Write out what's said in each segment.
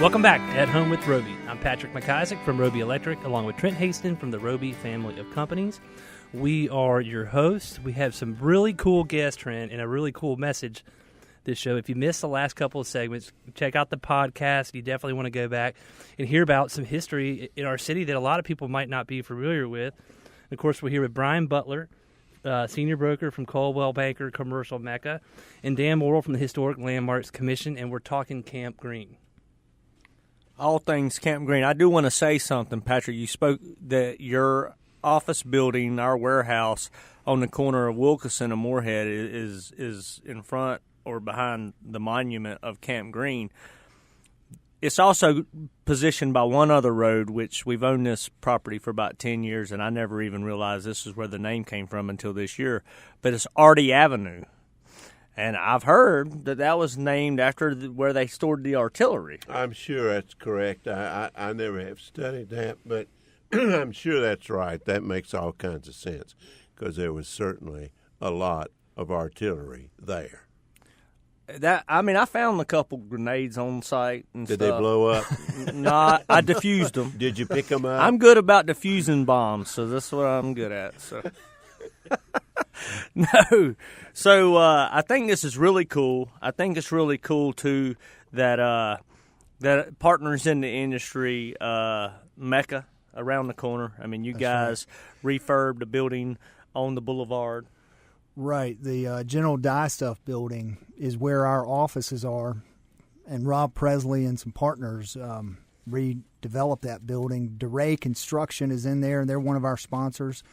Welcome back to At Home with Roby. I'm Patrick McIsaac from Roby Electric, along with Trent Haston from the Roby family of companies. We are your hosts. We have some really cool guests, Trent, and a really cool message this show. If you missed the last couple of segments, check out the podcast. You definitely want to go back and hear about some history in our city that a lot of people might not be familiar with. And of course, we're here with Brian Butler, senior broker from Coldwell Banker Commercial Mecca, and Dan Morrill from the Historic Landmarks Commission, and we're talking Camp Greene. All things Camp Greene. I do want to say something, Patrick. You spoke that your office building, our warehouse on the corner of Wilkinson and Moorhead is in front or behind the monument of Camp Greene. It's also positioned by one other road, which we've owned this property for about 10 years, and I never even realized this is where the name came from until this year. But it's Artie Avenue. And I've heard that was named after where they stored the artillery. I'm sure that's correct. I never have studied that, but I'm sure that's right. That makes all kinds of sense because there was certainly a lot of artillery there. I found a couple grenades on site and Did stuff. they blow up? No, I diffused them. Did you pick them up? I'm good about diffusing bombs, so that's what I'm good at. So. No. So I think this is really cool. I think it's really cool, too, that that partners in the industry, Mecca, around the corner. I mean, you That's guys refurbed a building on the boulevard. Right. The General Dye Stuff building is where our offices are, and Rob Presley and some partners redeveloped that building. DeRay Construction is in there, and they're one of our sponsors.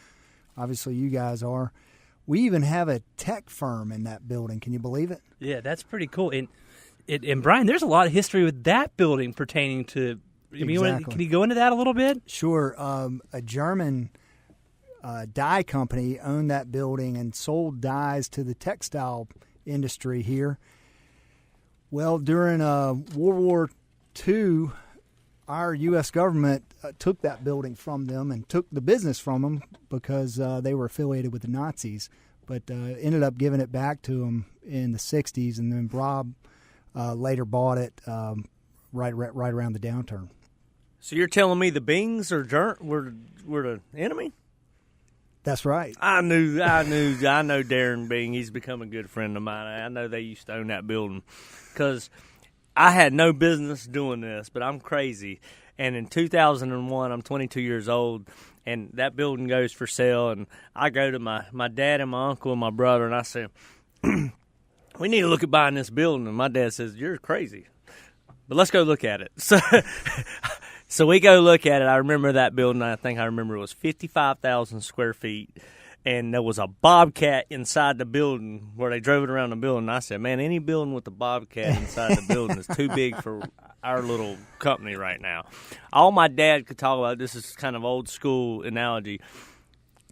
Obviously, you guys are. We even have a tech firm in that building. Can you believe it? Yeah, that's pretty cool. And Brian, there's a lot of history with that building pertaining to. Exactly. Can you go into that a little bit? Sure. A German dye company owned that building and sold dyes to the textile industry here. Well, during World War II, our U.S. government took that building from them and took the business from them because they were affiliated with the Nazis, but ended up giving it back to them in the 60s, and then Rob later bought it right around the downturn. So you're telling me the Bings were the enemy? That's right. I know Darren Bing. He's become a good friend of mine. I know they used to own that building because I had no business doing this, but I'm crazy. And in 2001, I'm 22 years old, and that building goes for sale. And I go to my dad and my uncle and my brother, and I say, we need to look at buying this building. And my dad says, you're crazy, but let's go look at it. So we go look at it. I remember that building. I remember it was 55,000 square feet. And there was a Bobcat inside the building where they drove it around the building. And I said, man, any building with a Bobcat inside the building is too big for our little company right now. All my dad could talk about, this is kind of old school analogy.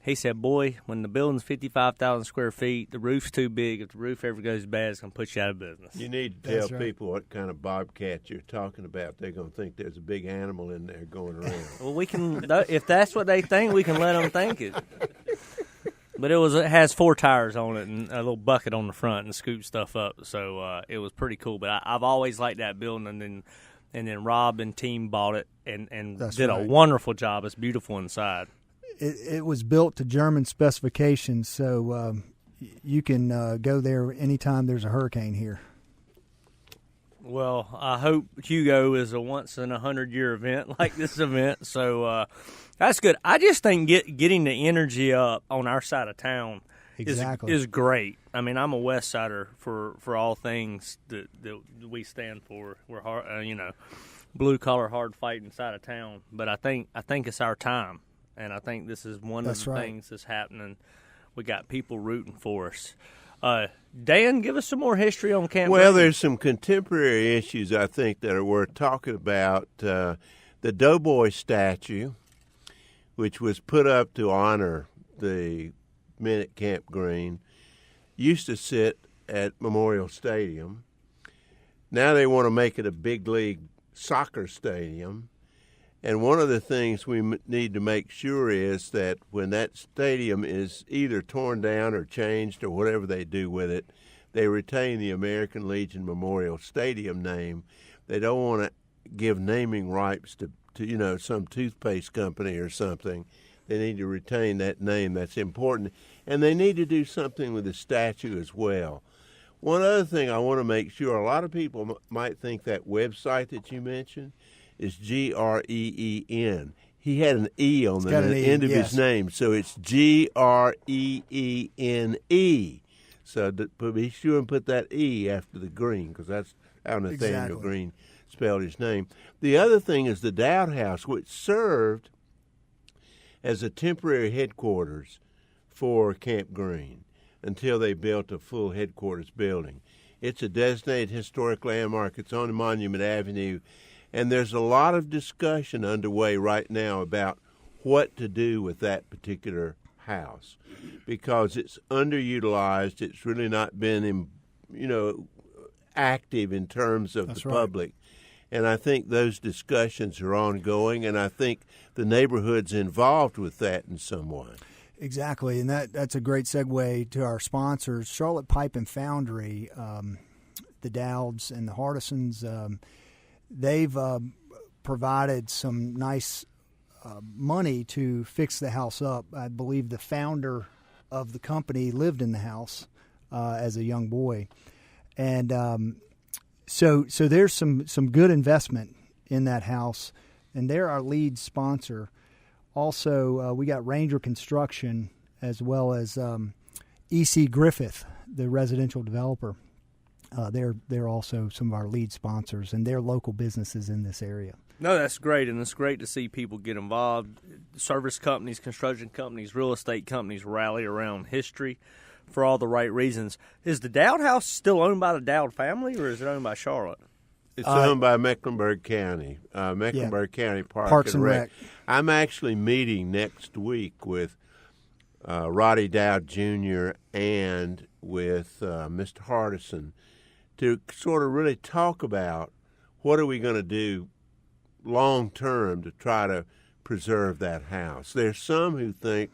He said, boy, when the building's 55,000 square feet, the roof's too big. If the roof ever goes bad, it's going to put you out of business. You need to tell people what kind of bobcat you're talking about. They're going to think there's a big animal in there going around. Well, we can, if that's what they think, we can let them think it. But it has 4 tires on it and a little bucket on the front and scoop stuff up. So it was pretty cool. But I've always liked that building. And then Rob and team bought it and did a wonderful job. It's beautiful inside. It was built to German specifications, so you can go there anytime there's a hurricane here. Well, I hope Hugo is a once-in-a-100-year event like this event. So that's good. I just think getting the energy up on our side of town is great. I mean, I'm a West Sider for all things that we stand for. We're hard, blue-collar, hard-fighting side of town. But I think it's our time. And I think this is one of the things that's happening. We got people rooting for us. Dan, give us some more history on Camp Greene. Well, there's some contemporary issues, I think, that are worth talking about. The Doughboy statue, which was put up to honor the men at Camp Greene, used to sit at Memorial Stadium. Now they want to make it a big league soccer stadium. And one of the things we need to make sure is that when that stadium is either torn down or changed or whatever they do with it, they retain the American Legion Memorial Stadium name. They don't want to give naming rights to some toothpaste company or something. They need to retain that name. That's important. And they need to do something with the statue as well. One other thing I want to make sure, a lot of people might think that website that you mentioned is Green. He had an E on the end of his name, so it's Greene. So be sure and put that E after the Greene, because that's how Nathaniel Greene spelled his name. The other thing is the Dowd House, which served as a temporary headquarters for Camp Greene until they built a full headquarters building. It's a designated historic landmark. It's on Monument Avenue, and there's a lot of discussion underway right now about what to do with that particular house, because it's underutilized. It's really not been, active in terms of the public. And I think those discussions are ongoing, and I think the neighborhood's involved with that in some way. Exactly, and that's a great segue to our sponsors, Charlotte Pipe and Foundry, the Dowds and the Hardisons. They've provided some nice money to fix the house up. I believe the founder of the company lived in the house as a young boy, and so there's some good investment in that house, and they're our lead sponsor. Also, we got Ranger Construction as well as E.C. Griffith, the residential developer. They're also some of our lead sponsors, and they're local businesses in this area. No, that's great, and it's great to see people get involved. Service companies, construction companies, real estate companies rally around history for all the right reasons. Is the Dowd House still owned by the Dowd family, or is it owned by Charlotte? It's owned by Mecklenburg County, County Parks and Rec. I'm actually meeting next week with Roddy Dowd Jr. and with Mr. Hardison to sort of really talk about what are we going to do long term to try to preserve that house. There's some who think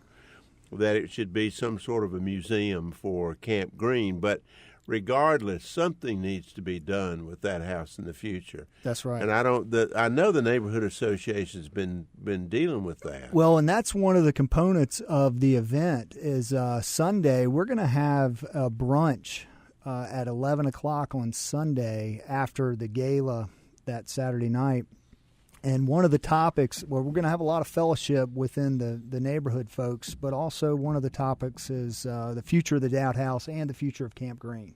that it should be some sort of a museum for Camp Greene, but regardless, something needs to be done with that house in the future. That's right. And I know the neighborhood association's been dealing with that. Well, and that's one of the components of the event is Sunday. We're going to have a brunch at 11 o'clock on Sunday after the gala that Saturday night. And one of the topics, we're going to have a lot of fellowship within the neighborhood folks, but also one of the topics is the future of the Dowd House and the future of Camp Greene.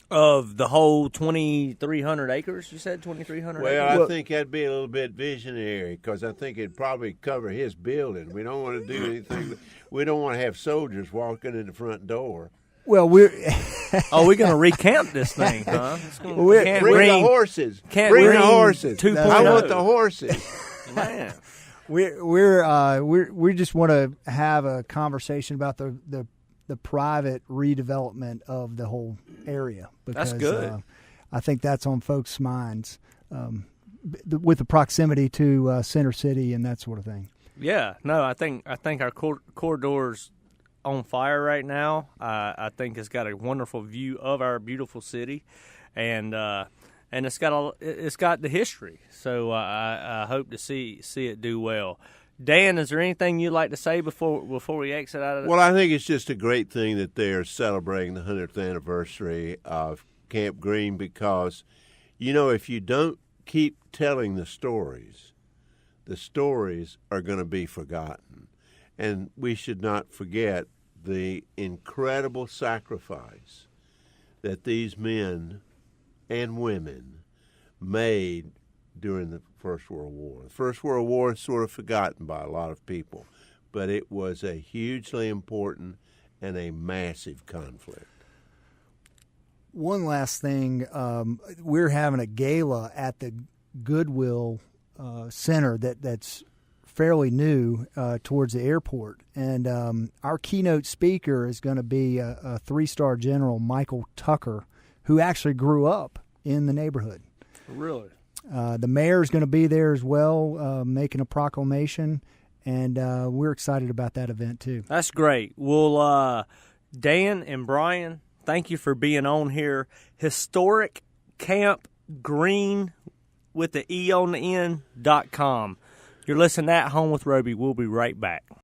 Of the whole 2,300 acres, you said 2,300 acres? Well, I think that'd be a little bit visionary, because I think it'd probably cover his building. We don't want to do anything. We don't want to have soldiers walking in the front door. Well, we're we're going to recamp this thing, huh? Bring the horses. Bring the horses. I want the horses. Man. We just want to have a conversation about the private redevelopment of the whole area. Because, that's good. I think that's on folks' minds with the proximity to Center City and that sort of thing. Yeah, no, I think our corridor's on fire right now. I think it's got a wonderful view of our beautiful city, and it's got the history. So I hope to see it do well. Dan, is there anything you'd like to say before we exit out of it? Well, I think it's just a great thing that they're celebrating the 100th anniversary of Camp Greene, because, if you don't keep telling the stories are going to be forgotten. And we should not forget the incredible sacrifice that these men and women made during the First World War. The First World War is sort of forgotten by a lot of people, but it was a hugely important and a massive conflict. One last thing, we're having a gala at the Goodwill Center that's fairly new towards the airport, and our keynote speaker is going to be a three-star general, Michael Tucker, who actually grew up in the neighborhood. Really? The mayor is going to be there as well, making a proclamation, and we're excited about that event too. That's great. Well, Dan and Brian, thank you for being on here. Historic Camp Greene with the E on the end .com. You're listening at Home with Roby. We'll be right back.